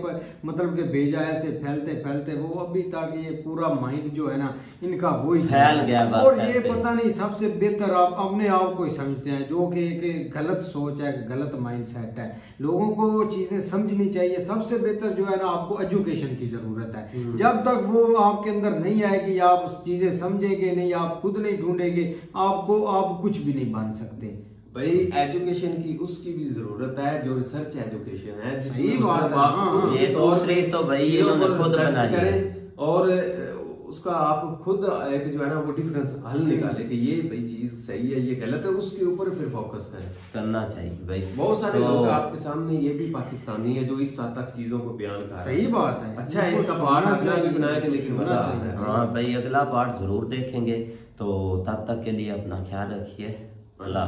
मतलब के भेजा, ऐसे फैलते फैलते वो अभी तक ये पूरा माइंड जो है ना इनका वही फैल गया। और ये पता नहीं सबसे बेहतर आप अपने आप को ही समझते हैं, जो कि एक गलत सोच है, गलत माइंड सेट है। लोगों को वो चीजें समझनी चाहिए। सबसे बेहतर जो है ना आपको एजुकेशन की जरूरत है। जब तक वो आपके अंदर नहीं आएगी, आप चीजें समझेंगे नहीं, आप खुद नहीं ढूंढेंगे, आप कुछ भी नहीं बन सकते। भाई एजुकेशन की उसकी भी जरूरत है, जो रिसर्च एजुकेशन है सही बात है। हाँ, ये दूसरी तो भाई इन्होंने खुद बना ली है। और उसका आप खुद एक जो है ना वो डिफरेंस हल निकाले कि ये भाई चीज सही है ये गलत है, उसके ऊपर फिर फोकस करें, करना चाहिए भाई। बहुत सारे लोग आपके सामने ये भी पाकिस्तानी है जो इस हद तक चीजों को बयान कर रहे हैं। सही बात है। अच्छा है, इसका पार्ट अगला भी बनाएंगे, लेकिन मजा आ रहा है। हाँ भाई, अगला पार्ट जरूर देखेंगे। तो तब तक के लिए अपना ख्याल रखिए। अल्लाह।